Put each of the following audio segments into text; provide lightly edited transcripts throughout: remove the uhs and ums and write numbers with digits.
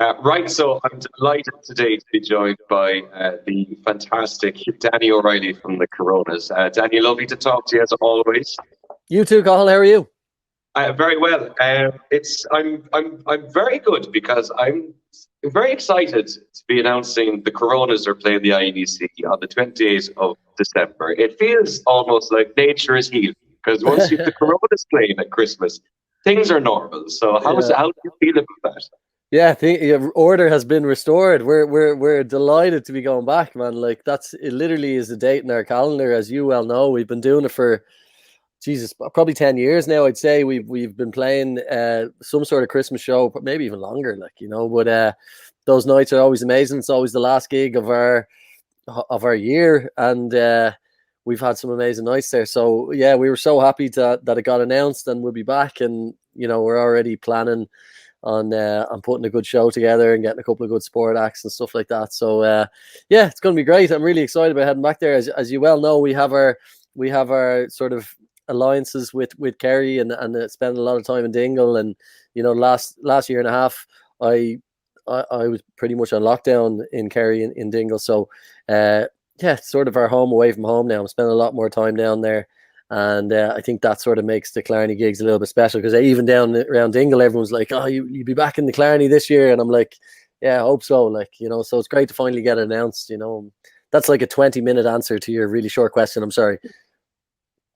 Right, so I'm delighted today to be joined by the fantastic Danny O'Reilly from the Coronas. Danny, lovely to talk to you as always. You too, Cathal. How are you? Very well. I'm very good because I'm very excited to be announcing the Coronas are playing the INEC on the 28th of December. It feels almost like nature is healing because once you've the Coronas playing at Christmas, things are normal. So Yeah, how do you feel about that? yeah. Order has been restored. We're delighted to be going back, man. Like it. Literally is a date in our calendar, as you well know. We've been doing it for Jesus, probably 10 years now. I'd say we've been playing some sort of Christmas show, maybe even longer. But those nights are always amazing. It's always the last gig of our year, and we've had some amazing nights there. So yeah, we were so happy that it got announced, and we'll be back. And we're already planning on putting a good show together and getting a couple of good sport acts and stuff like that. So yeah, it's going to be great. I'm really excited about heading back there. As you well know, we have our sort of alliances with Kerry and spend a lot of time in Dingle. And last year and a half, I was pretty much on lockdown in Kerry in Dingle. So yeah, it's sort of our home away from home now. I'm spending a lot more time down there. And I think that sort of makes the Clarny gigs a little bit special, because even down around Dingle, everyone's like, "Oh, you'll be back in the Clarny this year," and I'm like, "Yeah, I hope so." So it's great to finally get it announced. That's like a 20-minute answer to your really short question. I'm sorry.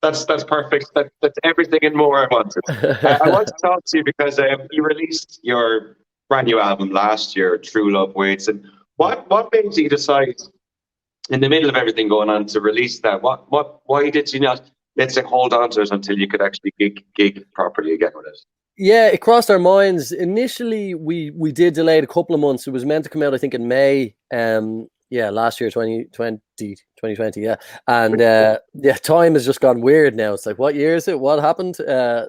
That's perfect. That's everything and more I wanted. I want to talk to you because you released your brand new album last year, True Love Waits. And what made you decide in the middle of everything going on to release that? Why did you not, let's say, hold on to it until you could actually gig properly again with it? Yeah, it crossed our minds. Initially, we did delay it a couple of months. It was meant to come out, I think, in May. Yeah, last year, 2020, yeah. And yeah, time has just gone weird now. It's like, what year is it? What happened? Yeah,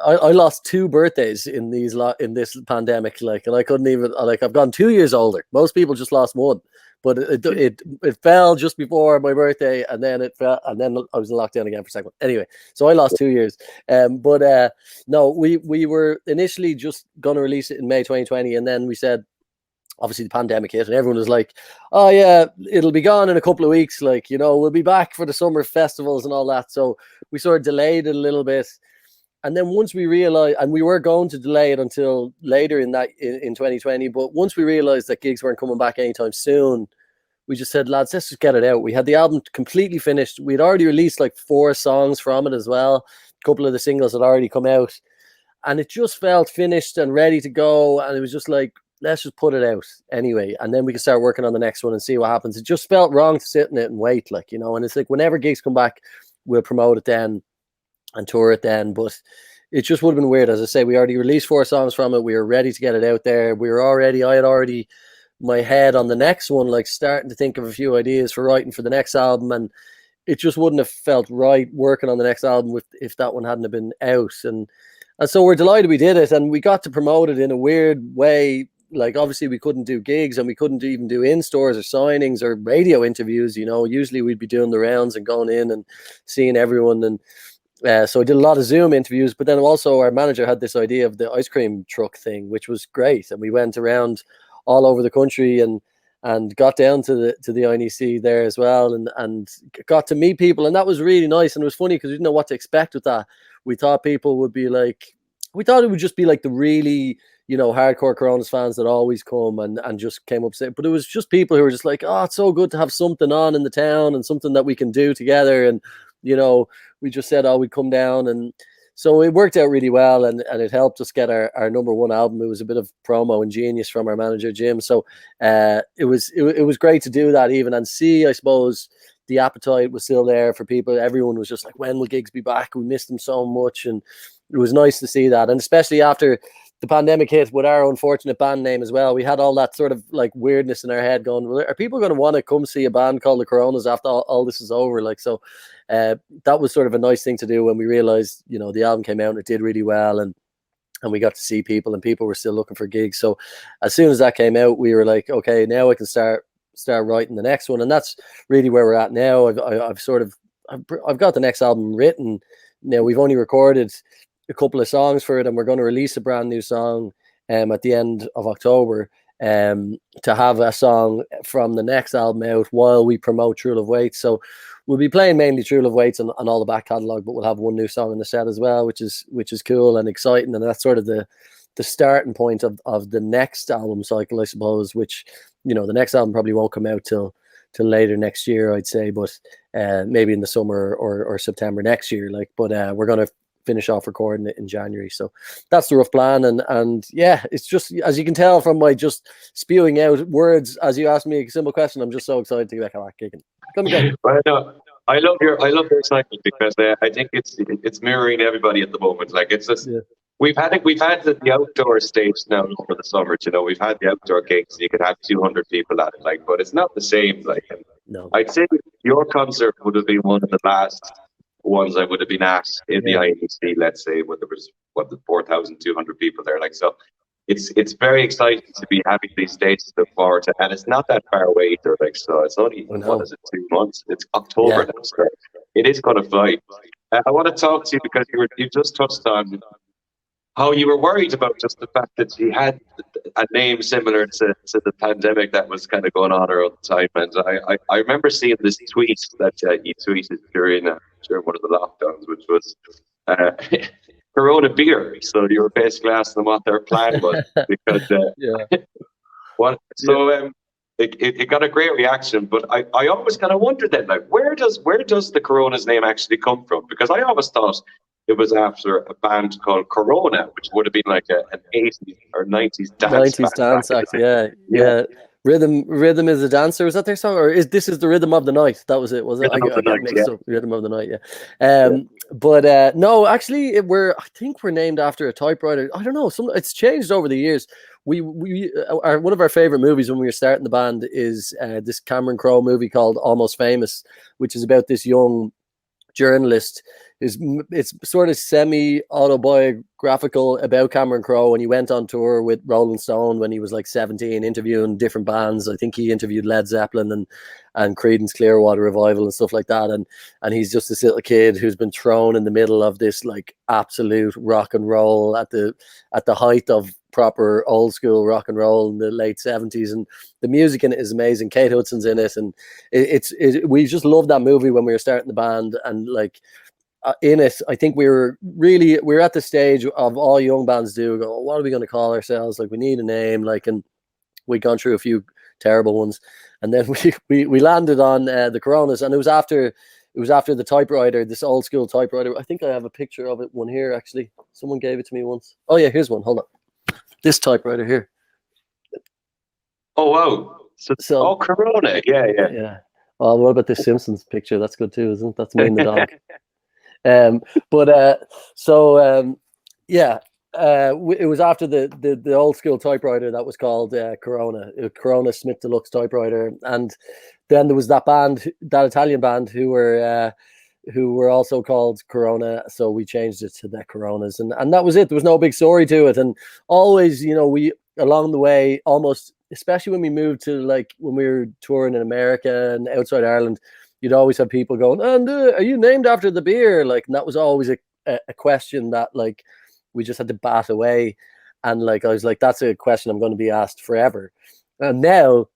I lost two birthdays in this pandemic. And I couldn't even, I've gone 2 years older. Most people just lost one. But it fell just before my birthday, and then it fell, and then I was in lockdown again for a second. Anyway, so I lost 2 years. But no, we were initially just going to release it in May 2020, and then we said, obviously the pandemic hit, and everyone was like, "Oh yeah, it'll be gone in a couple of weeks. We'll be back for the summer festivals and all that." So we sort of delayed it a little bit. And then once we realized, and we were going to delay it until later in 2020, but once we realized that gigs weren't coming back anytime soon, we just said, "Lads, let's just get it out." We had the album completely finished. We'd already released like 4 songs from it as well. A couple of the singles had already come out, and it just felt finished and ready to go. And it was just like, let's just put it out anyway, and then we can start working on the next one and see what happens. It just felt wrong to sit in it and wait, and it's like, whenever gigs come back, we'll promote it then and tour it then. But it just would have been weird. As I say, we already released 4 songs from it. We were ready to get it out there. I had already my head on the next one, starting to think of a few ideas for writing for the next album, and it just wouldn't have felt right working on the next album if that one hadn't have been out. And so we're delighted we did it, and we got to promote it in a weird way. Obviously we couldn't do gigs, and we couldn't even do in-stores or signings or radio interviews. Usually we'd be doing the rounds and going in and seeing everyone. And so I did a lot of Zoom interviews, but then also our manager had this idea of the ice cream truck thing, which was great. And we went around all over the country and got down to the INEC there as well, and got to meet people. And that was really nice. And it was funny because we didn't know what to expect with that. We thought people would be we thought it would just be like the really, hardcore Coronas fans that always come and just came up saying, but it was just people who were just like, "Oh, it's so good to have something on in the town and something that we can do together." And, we just said, "Oh, we'd come down." And so it worked out really well, and it helped us get our #1 album. It was a bit of promo and genius from our manager, Jim. So it was great to do that even, and see, I suppose, the appetite was still there for people. Everyone was just like, "When will gigs be back? We missed them so much." And it was nice to see that. And especially after the pandemic hit with our unfortunate band name as well, we had all that sort of weirdness in our head going, well, are people going to want to come see a band called the Coronas after all this is over? That was sort of a nice thing to do when we realized, the album came out and it did really well, and we got to see people, and people were still looking for gigs. So as soon as that came out, we were like, okay, now I can start writing the next one. And that's really where we're at now. I've got the next album written. Now we've only recorded a couple of songs for it, and we're going to release a brand new song at the end of October, to have a song from the next album out while we promote True Love Waits. So we'll be playing mainly True Love Waits on all the back catalogue, but we'll have one new song in the set as well, which is cool and exciting. And that's sort of the starting point of the next album cycle, I suppose, which, you know, the next album probably won't come out till later next year, I'd say, but maybe in the summer or September next year. Like, but we're gonna finish off recording it in January. So that's the rough plan. And yeah, it's just, as you can tell from my just spewing out words as you asked me a simple question, I'm just so excited to get back kicking. Come again. Well, no, I love your excitement, because I think it's mirroring everybody at the moment. Like, it's just, we've had the outdoor stage now for the summer. You know, we've had the outdoor gigs. You could have 200 people at it, like, but it's not the same. Like, no, I'd say your concert would have been one of the last ones I would have been at in the IEC, let's say, when there was 4,200 people there. Like, so it's very exciting to be having these dates to look forward to, and it's not that far away either. Like, so it's only what is it, 2 months? It's October now, so it is going to fly. I want to talk to you because you just touched on how you were worried about just the fact that you had a name similar to the pandemic that was kind of going on around the time. And I remember seeing this tweet that you tweeted during one of the lockdowns, which was Corona beer. So you were basically asking them what their plan was, because it got a great reaction. But I always kind of wondered then, like, where does the Corona's name actually come from? Because I always thought it was after a band called Corona, which would have been like an 80s or 90s dance act. Yeah. Rhythm is a dancer. Was that their song, or this is the Rhythm of the Night? That was it. Was it? I got mixed up. Rhythm of the Night. Yeah. But no, actually, I think we're named after a typewriter. I don't know. It's changed over the years. One of our favorite movies when we were starting the band is this Cameron Crowe movie called Almost Famous, which is about this young journalist. It's sort of semi-autobiographical about Cameron Crowe, and he went on tour with Rolling Stone when he was like 17, interviewing different bands. I think he interviewed Led Zeppelin and Creedence Clearwater Revival and stuff like that. And he's just this little kid who's been thrown in the middle of this like absolute rock and roll at the height of proper old school rock and roll in the late 70s, and the music in it is amazing. Kate Hudson's in it, and we just loved that movie when we were starting the band. And like, in it, I think we were at the stage of all young bands do go, what are we going to call ourselves? Like, we need a name. Like, and we'd gone through a few terrible ones, and then we landed on the Coronas, and it was after the typewriter, this old school typewriter. I think I have a picture of it, one here actually. Someone gave it to me once. Oh yeah, here's one. Hold on. This typewriter here. Oh wow! So Corona, yeah. Well, what about this Simpsons picture? That's good too, isn't it? That's me and the dog. It was after the old school typewriter that was called Corona, Corona Smith Deluxe typewriter, and then there was that Italian band who were also called Corona, so we changed it to the Coronas, and that was it. There was no big story to it, and always, you know, we along the way, almost especially when we moved to, like, when we were touring in America and outside Ireland, you'd always have people going, and are you named after the beer? Like, and that was always a question that, like, we just had to bat away. And like, I was like, that's a question I'm going to be asked forever. And now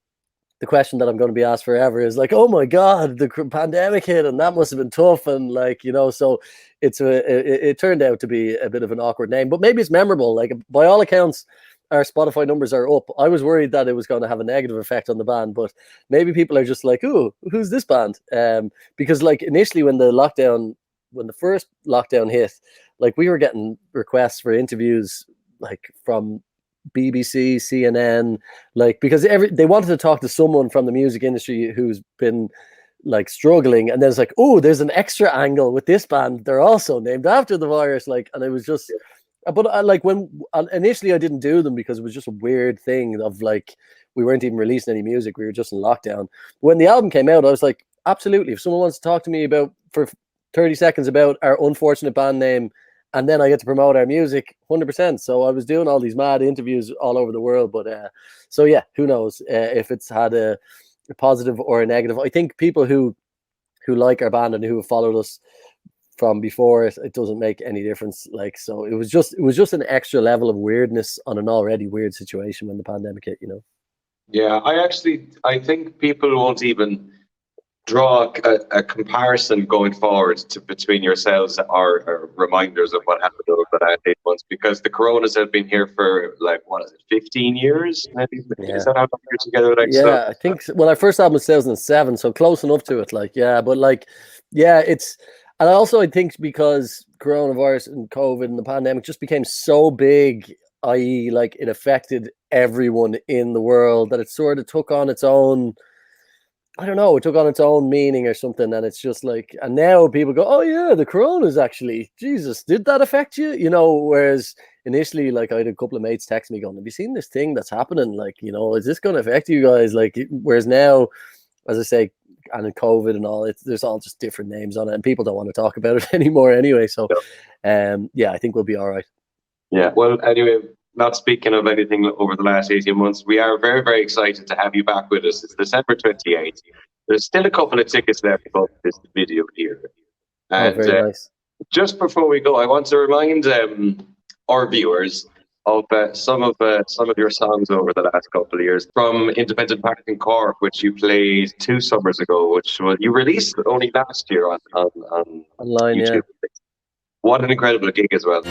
the question that I'm going to be asked forever is like, oh my God, the pandemic hit and that must have been tough. And like, you know, so it turned out to be a bit of an awkward name, but maybe it's memorable. Like, by all accounts, our Spotify numbers are up. I was worried that it was going to have a negative effect on the band, but maybe people are just like, "Ooh, who's this band?" Because like initially when the first lockdown hit, like we were getting requests for interviews like from BBC, CNN, like, because they wanted to talk to someone from the music industry who's been like struggling, and then it's like, oh, there's an extra angle with this band. They're also named after the virus, like, and it was just. But like when initially I didn't do them because it was just a weird thing of like we weren't even releasing any music, we were just in lockdown. When the album came out, I was like, absolutely, if someone wants to talk to me for 30 seconds about our unfortunate band name, and then I get to promote our music, 100%. So I was doing all these mad interviews all over the world, but so yeah, who knows if it's had a positive or a negative. I think people who like our band and who have followed us from before it doesn't make any difference. Like, so it was just an extra level of weirdness on an already weird situation when the pandemic hit, you know. Yeah, I think people won't even draw a comparison going forward between yourselves or reminders of what happened over the last 8 months, because the coronas have been here for like, what is it, 15 years? Maybe Yeah. Is that how long you're together? Like, Yeah, I think well, our first album was 2007, so close enough to it. Like, yeah, but like, yeah, it's, and also I think because coronavirus and COVID and the pandemic just became so big, i.e., like it affected everyone in the world, that it sort of took on its own. I don't know, it took on its own meaning or something, and it's just like, and now people go, oh yeah, the corona's actually, Jesus, did that affect you? You know, whereas initially, like, I had a couple of mates text me going, have you seen this thing that's happening? Like, you know, is this going to affect you guys? Like, whereas now, as I say, and in COVID and all, there's all just different names on it, and people don't want to talk about it anymore anyway. So, yeah, I think we'll be all right. Yeah. Well, anyway, not speaking of anything over the last 18 months, we are very, very excited to have you back with us. It's December 28th. There's still a couple of tickets left of this video here. And very nice. Just before we go, I want to remind our viewers of some of your songs over the last couple of years. From Independent Park in Cork, which you played 2 summers ago, which you released only last year on online, YouTube. yeah. What an incredible gig as well.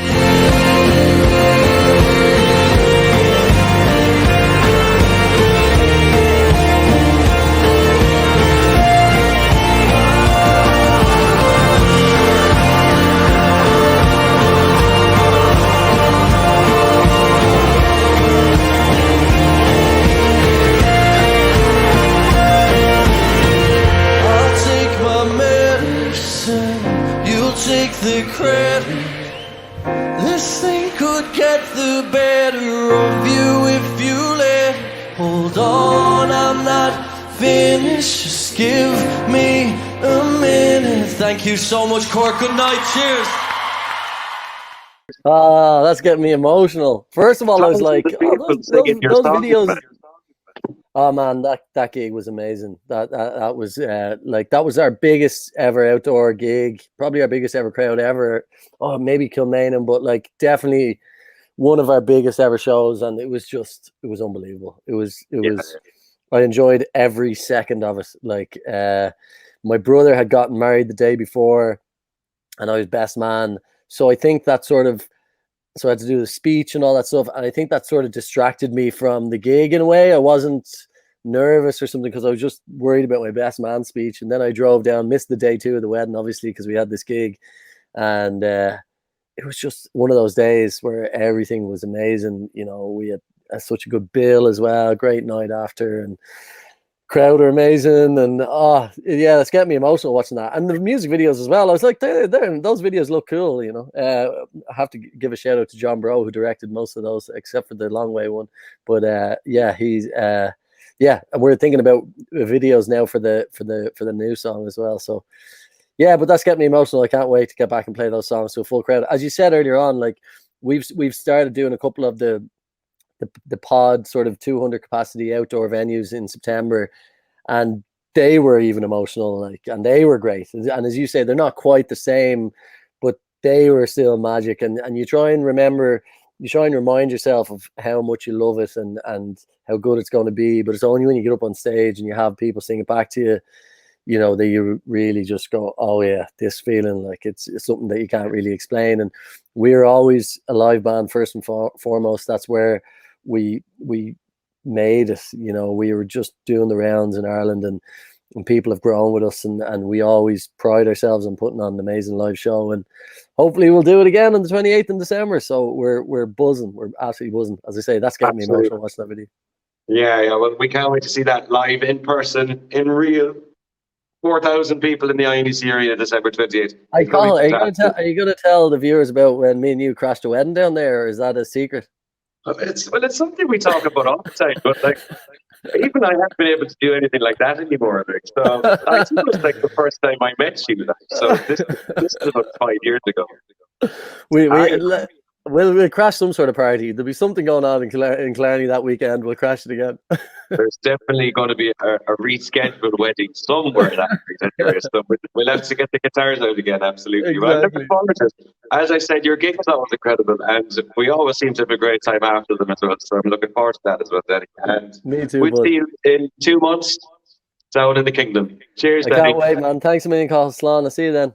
The credit, this thing could get the better of you if you let it. Hold on, I'm not finished, just give me a minute. Thank you so much, Cork. Good night, cheers. Ah, that's getting me emotional. First of all, I was like, those videos. Oh man, that gig was amazing. That was like, that was our biggest ever outdoor gig, probably our biggest ever crowd ever. Oh, maybe Kilmainham, but like definitely one of our biggest ever shows, and it was unbelievable. It was. I enjoyed every second of it. Like, my brother had gotten married the day before, and I was best man. So I think that sort of. So I had to do the speech and all that stuff. And I think that sort of distracted me from the gig in a way. I wasn't nervous or something because I was just worried about my best man speech. And then I drove down, missed the day 2 of the wedding, obviously, because we had this gig. And it was just one of those days where everything was amazing. You know, we had such a good bill as well. Great night after. And crowd are amazing, and yeah, it's getting me emotional watching that, and the music videos as well. I was like, those videos look cool, you know. I have to give a shout out to John Bro, who directed most of those, except for the Long Way one. But yeah, he's yeah, and we're thinking about videos now for the new song as well. So yeah, but that's getting me emotional. I can't wait to get back and play those songs to a full crowd. As you said earlier on, like we've started doing a couple of the pod sort of 200 capacity outdoor venues in September, and they were even emotional, like, and they were great. And as you say, they're not quite the same, but they were still magic. And you try and remind yourself of how much you love it and how good it's going to be. But it's only when you get up on stage and you have people sing it back to you, you know, that you really just go, oh yeah, this feeling, like it's something that you can't really explain. And we're always a live band first and foremost. That's where we made it. You know, we were just doing the rounds in Ireland, and people have grown with us, and we always pride ourselves on putting on an amazing live show, and hopefully we'll do it again on the 28th in December. So we're buzzing. We're absolutely buzzing. As I say, that's getting me emotional watching that video. Yeah, well, we can't wait to see that live in person, in real. 4,000 people in the INEC Arena December 28th. Are you going to tell the viewers about when me and you crashed a wedding down there, or is that a secret? It's something we talk about all the time, but like even I haven't been able to do anything like that anymore. Like, so I think it was like the first time I met you. Like, so this is about 5 years ago. We'll crash some sort of party. There'll be something going on in Killarney that weekend. We'll crash it again. There's definitely going to be a rescheduled wedding somewhere that night anyway. So we'll have to get the guitars out again, absolutely. Well, I'm looking forward to it. As I said, your gigs are always incredible, and we always seem to have a great time after them as well. So I'm looking forward to that as well, Danny. And Me too, we'll bud. see you in 2 months down in the kingdom. Cheers, I Danny. can't wait, man. Thanks a million, Cathal. Slán. I'll see you then.